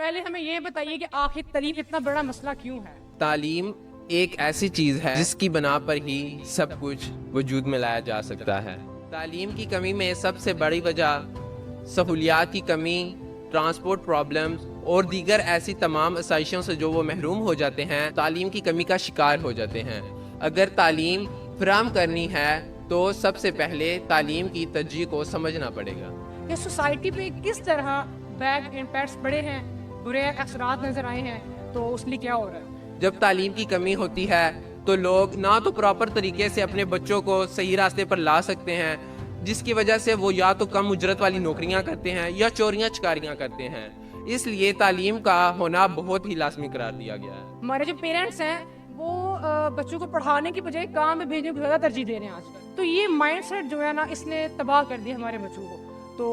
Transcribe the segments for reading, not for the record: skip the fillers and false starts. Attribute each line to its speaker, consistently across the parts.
Speaker 1: پہلے ہمیں یہ بتائیے کہ آخر تعلیم اتنا بڑا مسئلہ کیوں ہے؟
Speaker 2: تعلیم ایک ایسی چیز ہے جس کی بنا پر ہی سب کچھ وجود میں لایا جا سکتا ہے۔ تعلیم کی کمی میں سب سے بڑی وجہ سہولیات کی کمی، ٹرانسپورٹ پرابلمز اور دیگر ایسی تمام آسائشوں سے جو وہ محروم ہو جاتے ہیں، تعلیم کی کمی کا شکار ہو جاتے ہیں۔ اگر تعلیم فراہم کرنی ہے تو سب سے پہلے تعلیم کی ترجیح کو سمجھنا پڑے گا۔
Speaker 1: کہ سوسائٹی پہ کس طرح بیڈ امپیکٹس بڑے ہیں، برے اثرات نظر آئے ہیں، تو اس لیے کیا ہو رہا ہے؟
Speaker 2: جب تعلیم کی کمی ہوتی ہے تو لوگ نہ تو پراپر طریقے سے اپنے بچوں کو صحیح راستے پر لا سکتے ہیں، جس کی وجہ سے وہ یا تو کم اجرت والی نوکریاں کرتے ہیں یا چوریاں چکاریاں کرتے ہیں۔ اس لیے تعلیم کا ہونا بہت ہی لازمی قرار دیا گیا ہے۔
Speaker 1: ہمارے جو پیرنٹس ہیں وہ بچوں کو پڑھانے کی بجائے کام میں بھیجنے کو زیادہ ترجیح دے رہے ہیں آج کل، تو یہ مائنڈ سیٹ جو ہے نا، اس نے تباہ کر دیا ہمارے بچوں کو۔ تو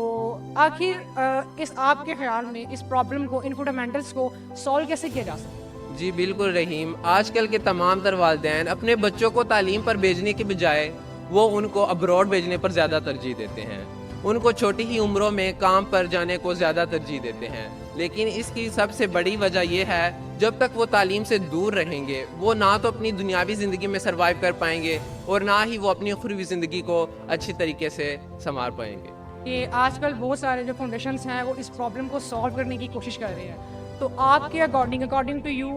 Speaker 1: آخر اس آپ کے خیال میں اس پرابلم کو، ان فنڈامنٹلس کو سالو کیسے کیا جا سکتا ہے؟
Speaker 2: جی بالکل رحیم، آج کل کے تمام تر والدین اپنے بچوں کو تعلیم پر بھیجنے کے بجائے وہ ان کو ابراڈ بھیجنے پر زیادہ ترجیح دیتے ہیں، ان کو چھوٹی ہی عمروں میں کام پر جانے کو زیادہ ترجیح دیتے ہیں۔ لیکن اس کی سب سے بڑی وجہ یہ ہے، جب تک وہ تعلیم سے دور رہیں گے وہ نہ تو اپنی دنیاوی زندگی میں سروائیو کر پائیں گے اور نہ ہی وہ اپنی اخروی زندگی کو اچھی طریقے سے سنوار پائیں گے۔
Speaker 1: کہ آج کل بہت سارے جو فاؤنڈیشنز ہیں وہ اس پرابلم کو سالو کرنے کی کوشش کر رہے ہیں، تو آپ کے according to you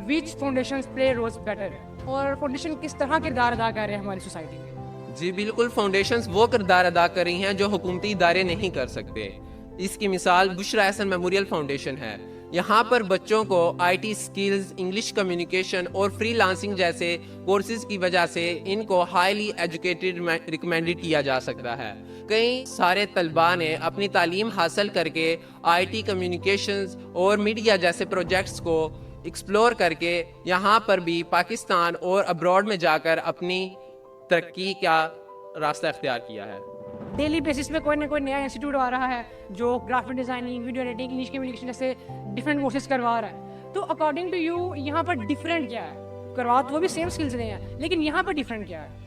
Speaker 1: which foundations play roles better, اور فاؤنڈیشن کس طرح کردار ادا کر رہے ہیں ہماری سوسائٹی میں؟
Speaker 2: جی بالکل، فاؤنڈیشنز وہ کردار ادا کر رہی ہیں جو حکومتی ادارے نہیں کر سکتے۔ اس کی مثال بشرا احسن میموریل فاؤنڈیشن ہے۔ یہاں پر بچوں کو I T skills, English communication اور فری لانسنگ جیسے کورسز کی وجہ سے ان کو ہائیلی ایجوکیٹڈ ریکمینڈڈ کیا جا سکتا ہے۔ کئی سارے طلباء نے اپنی تعلیم حاصل کر کے آئی ٹی کمیونیکیشنز اور میڈیا جیسے پروجیکٹس کو ایکسپلور کر کے یہاں پر بھی پاکستان اور ابراڈ میں جا کر اپنی ترقی کا راستہ اختیار کیا ہے۔
Speaker 1: ڈیلی بیسس پہ کوئی نہ کوئی نیا انسٹیٹیوٹ آ رہا ہے جو graphic designing, video editing, English communication جیسے ڈفرینٹ کورسز کروا رہا ہے۔ تو اکارڈنگ ٹو یو یہاں پر ڈفرینٹ کیا ہے؟ کروا تو وہ بھی سیم اسکلز رہے ہیں، لیکن یہاں پر ڈفرینٹ کیا ہے؟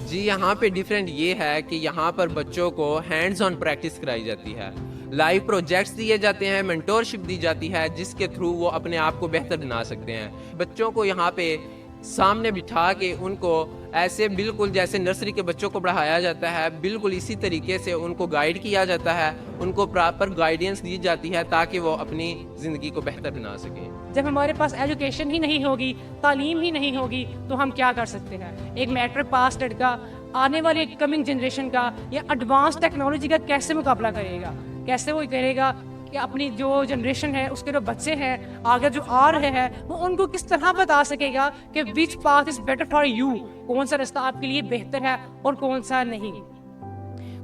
Speaker 2: جی یہاں پہ ڈیفرنٹ یہ ہے کہ یہاں پر بچوں کو ہینڈز آن پریکٹس کرائی جاتی ہے، لائیو پروجیکٹس دیے جاتے ہیں، مینٹورشپ دی جاتی ہے جس کے تھرو وہ اپنے آپ کو بہتر بنا سکتے ہیں۔ بچوں کو یہاں پہ سامنے بٹھا کے ان کو ایسے بالکل جیسے نرسری کے بچوں کو پڑھایا جاتا ہے، بالکل اسی طریقے سے ان کو گائیڈ کیا جاتا ہے، ان کو پراپر گائیڈنس دی جاتی ہے تاکہ وہ اپنی زندگی کو بہتر بنا سکیں۔
Speaker 1: جب ہمارے پاس ایجوکیشن ہی نہیں ہوگی، تعلیم ہی نہیں ہوگی، تو ہم کیا کر سکتے ہیں؟ ایک میٹرک پاس لڑکا آنے والی کمنگ جنریشن کا یا ایڈوانس ٹیکنالوجی کا کیسے مقابلہ کرے گا؟ کیسے وہ کرے گا کہ اپنی جو جنریشن ہے، اس کے جو بچے ہیں آگے جو آ رہے ہیں، وہ ان کو کس طرح بتا سکے گا کہ which path is better for you, کون سا راستہ آپ کے لیے بہتر ہے اور کون سا نہیں؟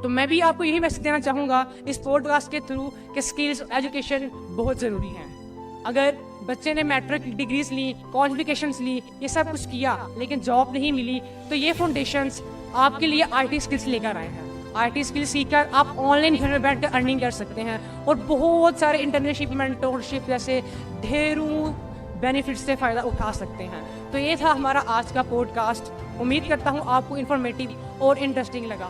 Speaker 1: تو میں بھی آپ کو یہی میسج دینا چاہوں گا اس پوڈ کاسٹ کے تھرو کہ اسکلز ایجوکیشن بہت ضروری ہے۔ اگر بچے نے میٹرک ڈگریز لی، کوالیفیکیشنز لی، یہ سب کچھ کیا لیکن جاب نہیں ملی، تو یہ فاؤنڈیشنز آپ کے لیے آئی ٹی اسکلس لے کر آئے ہیں۔ آئی ٹی اسکل سیکھ کر آپ آن لائن گھر میں بیٹھ کر ارننگ کر سکتے ہیں اور بہت سارے انٹرنشپ، مینٹورشپ جیسے ڈھیروں بینیفٹ سے فائدہ اٹھا سکتے ہیں۔ تو یہ تھا ہمارا آج کا پوڈ کاسٹ۔ امید کرتا ہوں آپ کو انفارمیٹیو اور انٹرسٹنگ لگا۔